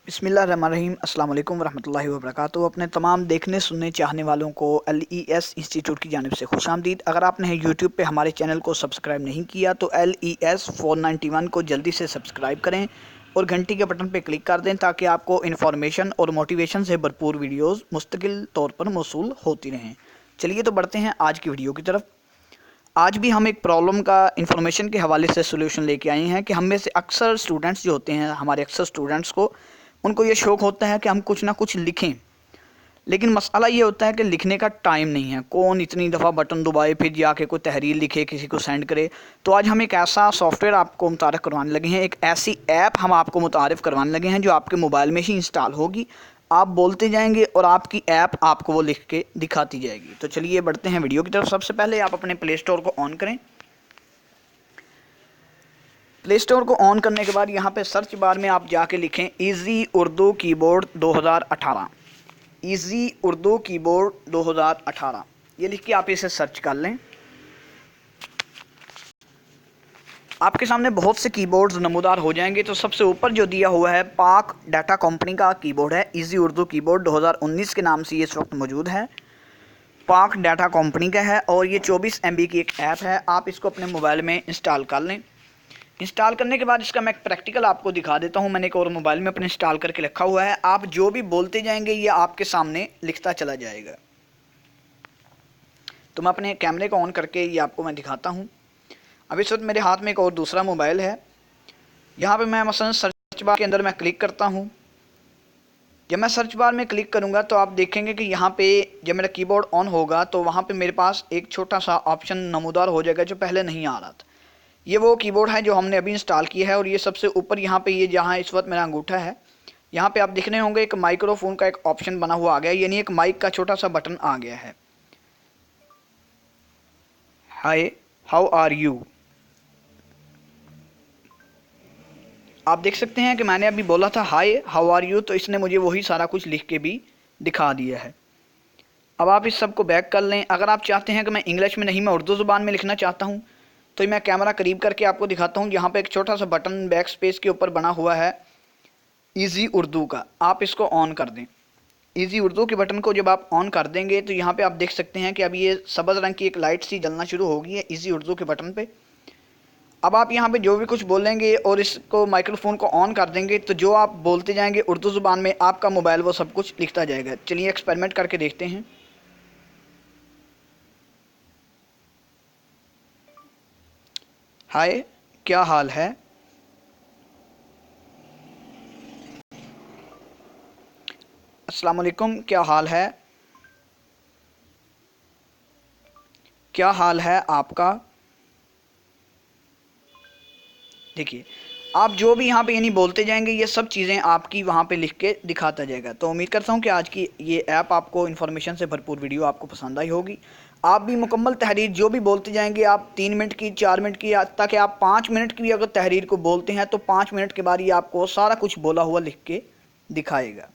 बिस्मिल्लाहिर्रहमानिर्रहीम अस्सलाम वालेकुम वरहमतुल्लाहि वबरकातुहू। अपने तमाम देखने सुनने चाहने वालों को LES इंस्टीट्यूट की जानिब से खुशामदीद। अगर आपने यूट्यूब पे हमारे चैनल को सब्सक्राइब नहीं किया तो LES 491 को जल्दी से सब्सक्राइब करें और घंटी के बटन पे क्लिक कर दें ताकि आपको इन्फॉर्मेशन और मोटिवेशन से भरपूर वीडियोज़ मुस्तकिल तौर पर मौसूल होती रहें। चलिए तो बढ़ते हैं आज की वीडियो की तरफ। आज भी हम एक प्रॉब्लम का इन्फॉर्मेशन के हवाले से सोल्यूशन लेके आए हैं कि हम में से अक्सर स्टूडेंट्स जो होते हैं, हमारे अक्सर स्टूडेंट्स को उनको ये शौक़ होता है कि हम कुछ ना कुछ लिखें, लेकिन मसला ये होता है कि लिखने का टाइम नहीं है। कौन इतनी दफ़ा बटन दबाए फिर जाके कोई तहरीर लिखे, किसी को सेंड करे। तो आज हम एक ऐसा सॉफ्टवेयर आपको मुतारफ़ करवाने लगे हैं, एक ऐसी ऐप हम आपको मुतारफ़ करवाने लगे हैं जो आपके मोबाइल में ही इंस्टॉल होगी। आप बोलते जाएंगे और आपकी ऐप आपको वो लिख के दिखाती जाएगी। तो चलिए बढ़ते हैं वीडियो की तरफ। सबसे पहले आप अपने प्ले स्टोर को ऑन करें। प्ले स्टोर को ऑन करने के बाद यहाँ पे सर्च बार में आप जाके लिखें easy Urdu keyboard 2018। Easy Urdu keyboard 2018 ये लिख के आप इसे सर्च कर लें। आपके सामने बहुत से कीबोर्ड्स नमूदार हो जाएंगे। तो सबसे ऊपर जो दिया हुआ है पाक डाटा कंपनी का कीबोर्ड है। इजी उर्दू कीबोर्ड 2019 के नाम से ये इस वक्त मौजूद है। पाक डाटा कंपनी का है और ये 24 MB की एक ऐप है। आप इसको अपने मोबाइल में इंस्टॉल कर लें। इंस्टॉल करने के बाद इसका मैं एक प्रैक्टिकल आपको दिखा देता हूँ। मैंने एक और मोबाइल में अपने इंस्टॉल करके रखा हुआ है। आप जो भी बोलते जाएंगे ये आपके सामने लिखता चला जाएगा। तो मैं अपने कैमरे को ऑन करके ये आपको मैं दिखाता हूँ। अब इस वक्त मेरे हाथ में एक और दूसरा मोबाइल है। यहाँ पे मैं मसलन सर्च बार के अंदर मैं क्लिक करता हूँ। जब मैं सर्च बार में क्लिक करूँगा तो आप देखेंगे कि यहाँ पे जब मेरा कीबोर्ड ऑन होगा तो वहाँ पे मेरे पास एक छोटा सा ऑप्शन नमूदार हो जाएगा जो पहले नहीं आ रहा था। ये वो कीबोर्ड है जो हमने अभी इंस्टॉल किया है और ये सबसे ऊपर यहाँ पे ये जहाँ इस वक्त मेरा अंगूठा है यहाँ पे आप देखने होंगे एक माइक्रोफोन का एक ऑप्शन बना हुआ आ गया है, यानी एक माइक का छोटा सा बटन आ गया है। Hi how are you. आप देख सकते हैं कि मैंने अभी बोला था हाय हाउ आर यू, तो इसने मुझे वही सारा कुछ लिख के भी दिखा दिया है। अब आप इस सब को बैक कर लें। अगर आप चाहते हैं कि मैं इंग्लिश में नहीं मैं उर्दू ज़ुबान में लिखना चाहता हूँ तो मैं कैमरा करीब करके आपको दिखाता हूँ। यहाँ पे एक छोटा सा बटन बैक स्पेस के ऊपर बना हुआ है इजी उर्दू का, आप इसको ऑन कर दें। इजी उर्दू के बटन को जब आप ऑन कर देंगे तो यहाँ पे आप देख सकते हैं कि अब ये सब्ज़ रंग की एक लाइट सी जलना शुरू हो गई है इजी उर्दू के बटन पे। अब आप यहाँ पे जो भी कुछ बोलेंगे और इसको माइक्रोफोन को ऑन कर देंगे तो जो आप बोलते जाएंगे उर्दू ज़ुबान में आपका मोबाइल वो सब कुछ लिखता जाएगा। चलिए एक्सपेरिमेंट करके देखते हैं। हाय क्या हाल है। अस्सलाम वालेकुम क्या हाल है। क्या हाल है आपका। देखिए आप जो भी यहाँ पे यानी बोलते जाएंगे ये सब चीज़ें आपकी वहाँ पे लिख के दिखाता जाएगा। तो उम्मीद करता हूँ कि आज की ये ऐप आपको इन्फॉर्मेशन से भरपूर वीडियो आपको पसंद आई होगी। आप भी मुकम्मल तहरीर जो भी बोलते जाएंगे आप 3 मिनट की 4 मिनट की ताकि आप 5 मिनट की भी अगर तहरीर को बोलते हैं तो 5 मिनट के बाद ये आपको सारा कुछ बोला हुआ लिख के दिखाएगा।